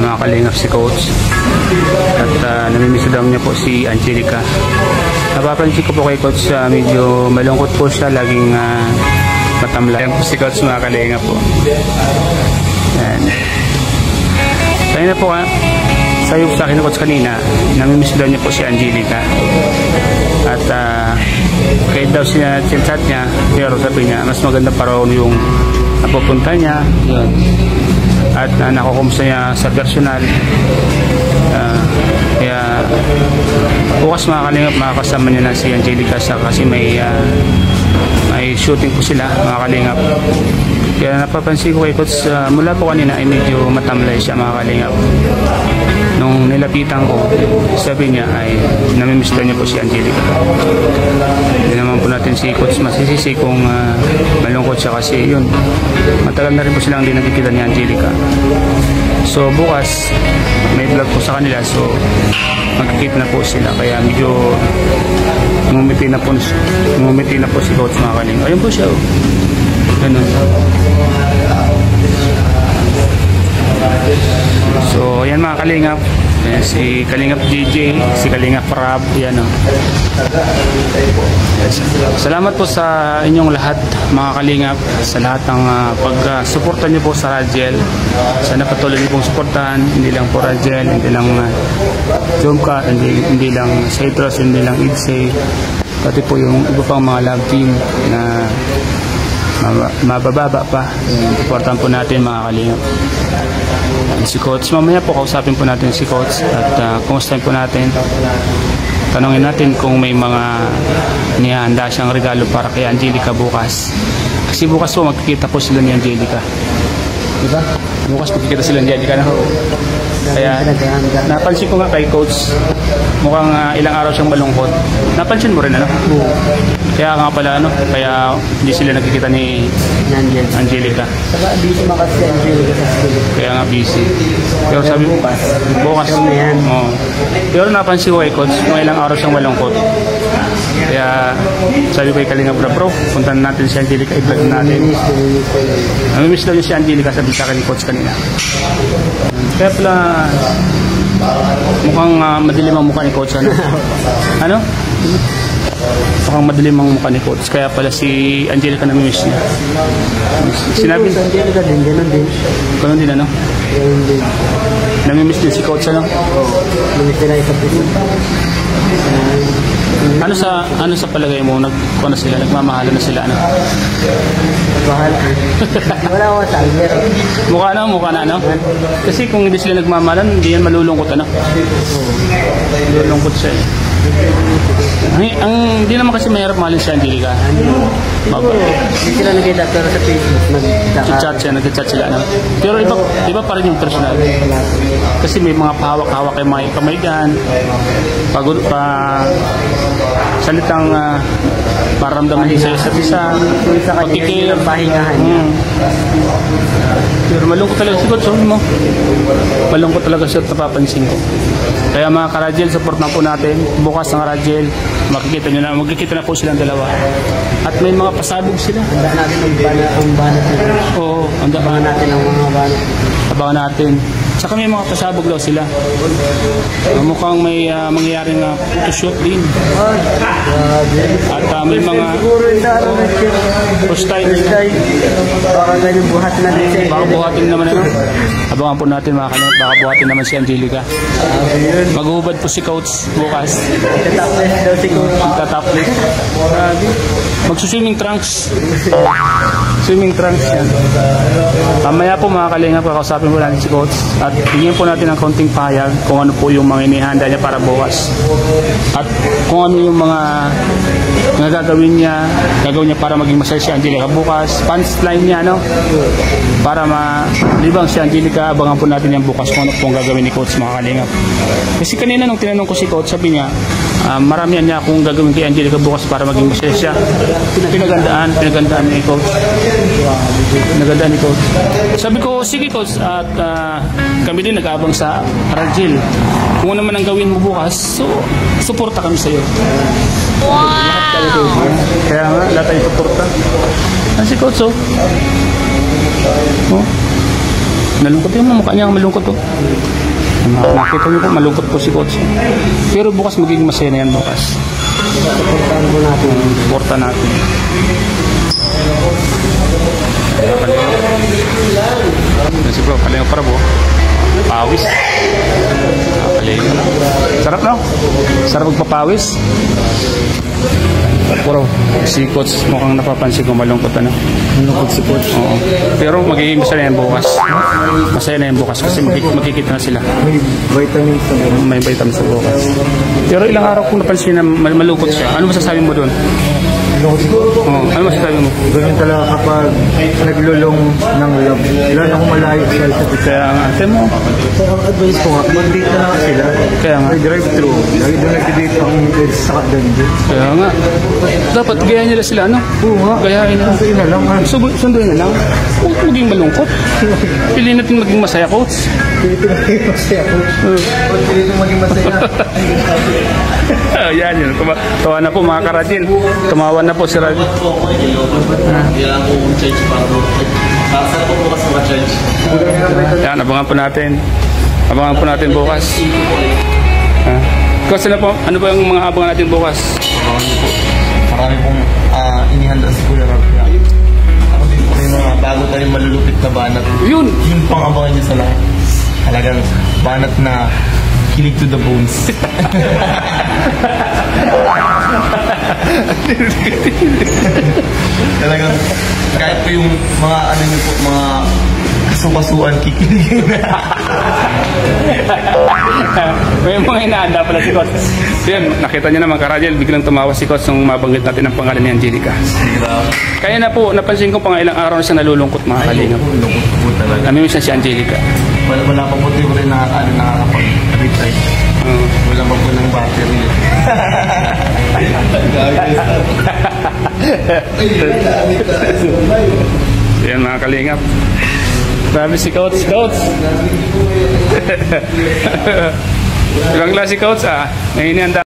Mga kalingap si Coach at namimiss daw niya po si Angelica. Napapansin ko po kay Coach, medyo malungkot po siya, laging matamlay po si Coach, mga kalingap po. Yan. Tayo na po sayo sa akin, Coach, kanina namimiss daw niya po si Angelica at kahit daw siya chat niya, pero sabi niya mas maganda pa raw yung napupunta niya. Yan. At nakukumusta niya sa personal. Kaya bukas mga kalingap, makakasama niya na si Angelica kasi may shooting po sila, mga kalingap. Kaya napapansin ko kay Coach, mula po kanina ay medyo matamlay siya, mga kalingap. Nung nilapitan ko, sabi niya ay namimiss niya po si Angelica. Hindi naman po natin si Coach masisisi kung malungkot siya kasi yun, matagal na rin po silang hindi nakikita ni Angelica. So bukas may vlog po sa kanila, so magkikita na po sila, kaya medyo ngumiti na po si Coach, mga kalingap. Ayun po siya, oh. Ganun. So ayan mga kalingap, si Kalingap DJ, si Kalingap Rab, yan o. Salamat po sa inyong lahat, mga kalingap, sa lahat ng pag-suporta niyo po sa Radiel. Sana patuloy niyo pong suportahan, hindi lang po Radiel, hindi lang Jomka, hindi lang Citrus, hindi lang Idsay, pati po yung iba pang mga love team na mabababa pa. Suportahan po natin, mga kalingap. Si Coach, mamaya po kausapin po natin si Coach at kumustahin po natin, tanongin natin kung may mga nihanda siyang regalo para kay Angelica bukas, kasi bukas po magkikita po sila ni Angelica, diba? Bukas magkikita sila ni Angelica na. Kaya napansin ko nga kay Coach, mukhang ilang araw siyang malungkot. Napansin mo rin, ano? Kaya nga pala, ano, kaya hindi sila nakikita ni Angelica. Saka busy makasi si Angelica sa school. Kaya nga busy. Pero sabi mo, bukas. Oh. Pero napansin ko kay Coach, mga ilang araw siyang malungkot. Kaya sabi ko kay Kalingap Bro, puntahan natin si Angelica, i-vlog natin. Namimiss daw niya si Angelica, sabi sa akin ni Coach kanina. Kaya pala mukhang madilim ang mukha ni Coach, ano? Ano? Mukhang madilim ang mukha ni Coach, kaya pala si Angelica namimiss niya. Sinabi si Angelica din, gano'n din. Gano'n din, ano? Gano'n din. Namimiss din si Coach, ano? Namimiss nila isa po. Ano sa palagay mo, ano sila, nagmamahalan na sila, ano? Mahal. Wala ko sa albero. Mukha na, ano? Kasi kung hindi sila nagmamahalan, hindi yan malulungkot, ano? Malulungkot siya, eh. Hindi naman kasi mahirap mahalin si Angelica. Hindi sila nagkita, pero sa Facebook nag-chat sila, ano? Pero iba pa rin yung personal. Kasi may mga pahawak-hawak kay mga kamay dyan, salitang paramdaman sa isa't isa, pagkikil, pahingahan. Pero malungkot talaga si Coach, mo. Malungkot talaga siya, napapansin ko. Kaya mga ka-Radiel, support na po natin. Bukas ng Radiel, magkikita na po silang dalawa. At may mga pasabog sila. Handa natin ang banat nila. Oo, abangan natin ang mga banat. Abangan natin. Saka may mga pasabog daw sila. Mukhang may mangyayaring photoshoot din. At may mga... Siguro yung araw na siya. First time. First time. Baka ganyan buhat na din siya. Baka buhatin naman ano. Abangan po natin mga kalingap. Baka buhatin naman si Angelica. Maghuhubad po si Coach bukas. Tataples daw si Coach. Tataplis. Grabe. Magsuswimming trunks. Swimming trunks yan. Mamaya po mga kalingap, kakausapin po natin si Coach. At bigyan po natin ng konting pahayag kung ano po yung mga inihanda niya para bukas. At kung ano yung mga gagawin niya para maging masaya si Angelica bukas. Punchline niya, no? Para malibang si Angelica, abangan po natin yan bukas kung ano po ang gagawin ni Coach mga kalingap. Kasi kanina nung tinanong ko si Coach, sabi niya, marami niya kung gagawin kay Angelica bukas para maging masaya siya. Pinagandaan ni Coach. Pinagandaan ni Coach. Sabi ko, sige Coach, at kami din nag-aabang sa Rajil. Kung ano man ang gawin mo bukas, so, suporta kami sa iyo. Wow! Kaya nga, lahat tayo suporta. Si Coach, oh. Oh. Nalungkot yung mukha niya, malungkot, oh. Nakita niyo po, malungkot po si Coach. Pero bukas magiging masaya na yan bukas. Suportahan po natin. Suporta natin. Yan si bro, kalinga para po. Pawis. Kalinga. Sarap, no? Sarap magpapawis. Puro, si Coach mukhang napapansin ko malungkot, ano? Malungkot si Coach. Oo. Pero magiging masaya na yan bukas. Masaya na yan bukas kasi magkikita na sila. May vitamins sa bukas. May vitamins sa bukas. Pero ilang araw kong napansin na malungkot siya. Ano masasabi mo doon? Malungkot si Coach. Oo. Ano masasabi mo? Ganyan talaga kapag naglulong ng love. Lalo kung malayo siya sa pizza. Kaya nga, ate mo. So, ang advice ko nga, mag-date na lang sila. Kaya nga. May drive-thru. Lagi doon nag-date ang kids sa doon. Kaya nga. Dapat gayahin nila sila, ano? Oo nga. Gayahin nila. Sunduin na lang. Sunduin na lang. Huwag maging malungkot. Piliin natin maging masaya, Coach. Pilitin maging masaya, Coach. Pilitin maging masaya. Yan yun. Tawa na po mga karajin. Tumawa na po si Rajin. Yan, abangan po natin. Abangan po natin bukas. Coach, ano ba yung mga abangan natin bukas? Marami pong inihanda si Kuya Rob. Ako din po yung mga bago tayong malulupit na banat. Yun! Yun pang abangan niyo sa lahat. Talagang banat na kilig to the bones. Talagang kahit po yung mga ano niyo po, mga kasukasuan, kikiligin na. May mga inaanda pala si Coach. Yan, nakita niyo naman Karajel, biglang tumawa si Coach nung mabanggit natin ang pangalan ni Angelica. Kaya na po, napansin ko pa nga ilang araw na siya nalulungkot mga kalingap. Lungkot po talaga. Namimiss na si Angelica. Wala pa po tayo rin nakakapag-retry. Wala pa po ng battery. Yan mga kalingap. Grabe si Coach. Coach! Ibang klase Coach, ah. May hinihanda.